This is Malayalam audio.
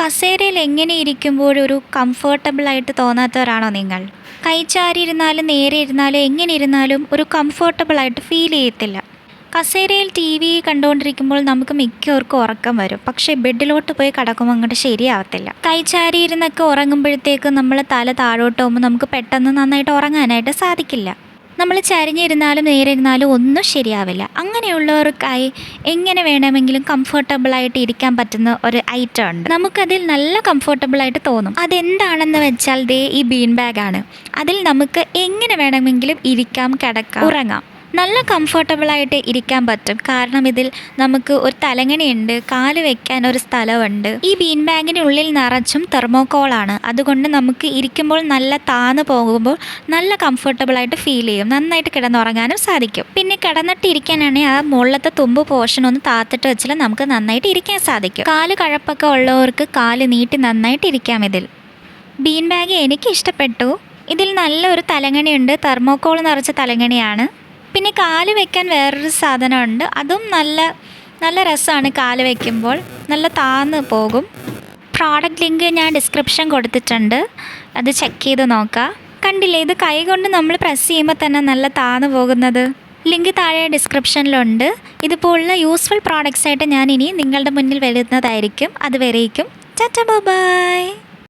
കസേരയിൽ എങ്ങനെ ഇരിക്കുമ്പോഴും ഒരു കംഫർട്ടബിളായിട്ട് തോന്നാത്തവരാണോ നിങ്ങൾ? കൈ ചാരി ഇരുന്നാലും നേരെ ഇരുന്നാലും എങ്ങനെ ഇരുന്നാലും ഒരു കംഫർട്ടബിളായിട്ട് ഫീൽ ചെയ്യത്തില്ല. കസേരയിൽ ടി വി കണ്ടുകൊണ്ടിരിക്കുമ്പോൾ നമുക്ക് മിക്കവർക്കും ഉറക്കം വരും. പക്ഷേ ബെഡിലോട്ട് പോയി കിടക്കുമ്പോൾ അങ്ങോട്ട് ശരിയാവത്തില്ല. കൈ ചാരി ഇരുന്നൊക്കെ ഉറങ്ങുമ്പോഴത്തേക്ക് നമ്മൾ തല താഴോട്ട് പോകുമ്പോൾ നമുക്ക് പെട്ടെന്ന് നന്നായിട്ട് ഉറങ്ങാനായിട്ട് സാധിക്കില്ല. നമ്മൾ ചരിഞ്ഞിരുന്നാലും നേരെ ഇരുന്നാലും ഒന്നും ശരിയാവില്ല. അങ്ങനെയുള്ളവർക്കായി എങ്ങനെ വേണമെങ്കിലും കംഫർട്ടബിളായിട്ട് ഇരിക്കാൻ പറ്റുന്ന ഒരു ഐറ്റം ഉണ്ട്. നമുക്കതിൽ നല്ല കംഫർട്ടബിളായിട്ട് തോന്നും. അതെന്താണെന്ന് വെച്ചാൽ ദേ ഈ ബീൻ ബാഗാണ്. അതിൽ നമുക്ക് എങ്ങനെ വേണമെങ്കിലും ഇരിക്കാം, കിടക്കാം, ഉറങ്ങാം. നല്ല കംഫർട്ടബിളായിട്ട് ഇരിക്കാൻ പറ്റും. കാരണം ഇതിൽ നമുക്ക് ഒരു തലങ്ങണിയുണ്ട്, കാല് വെക്കാൻ ഒരു സ്ഥലമുണ്ട്. ഈ ബീൻ ബാഗിൻ്റെ ഉള്ളിൽ നിറച്ചും തെർമോക്കോളാണ്. അതുകൊണ്ട് നമുക്ക് ഇരിക്കുമ്പോൾ നല്ല താന്ന് പോകുമ്പോൾ നല്ല കംഫർട്ടബിളായിട്ട് ഫീൽ ചെയ്യും. നന്നായിട്ട് കിടന്നുറങ്ങാനും സാധിക്കും. പിന്നെ കിടന്നിട്ട് ഇരിക്കാനാണെങ്കിൽ ആ മുകളിലത്തെ തുമ്പ് പോർഷൻ ഒന്ന് താത്തിട്ട് വെച്ചാൽ നമുക്ക് നന്നായിട്ട് ഇരിക്കാൻ സാധിക്കും. കാല് കഴപ്പൊക്കെ ഉള്ളവർക്ക് കാല് നീട്ടി നന്നായിട്ട് ഇരിക്കാം. ഇതിൽ ബീൻ ബാഗ് എനിക്ക് ഇഷ്ടപ്പെട്ടു. ഇതിൽ നല്ലൊരു തലങ്ങണിയുണ്ട്, തെർമോക്കോൾ നിറച്ച തലങ്ങണിയാണ്. പിന്നെ കാല് വെക്കാൻ വേറൊരു സാധനമുണ്ട്. അതും നല്ല രസമാണ്. കാല് വയ്ക്കുമ്പോൾ നല്ല താന്ന് പോകും. പ്രോഡക്റ്റ് ലിങ്ക് ഞാൻ ഡിസ്ക്രിപ്ഷൻ കൊടുത്തിട്ടുണ്ട്, അത് ചെക്ക് ചെയ്ത് നോക്കാം. കണ്ടില്ലേ, ഇത് കൈ കൊണ്ട് നമ്മൾ പ്രസ് ചെയ്യുമ്പോൾ തന്നെ നല്ല താന്ന് പോകുന്നത്. ലിങ്ക് താഴെ ഡിസ്ക്രിപ്ഷനിലുണ്ട്. ഇതുപോലുള്ള യൂസ്ഫുൾ പ്രോഡക്റ്റ്സ് ആയിട്ട് ഞാൻ ഇനി നിങ്ങളുടെ മുന്നിൽ വരുന്നതായിരിക്കും. അതുവരേക്കും ടാറ്റാ ബൈ.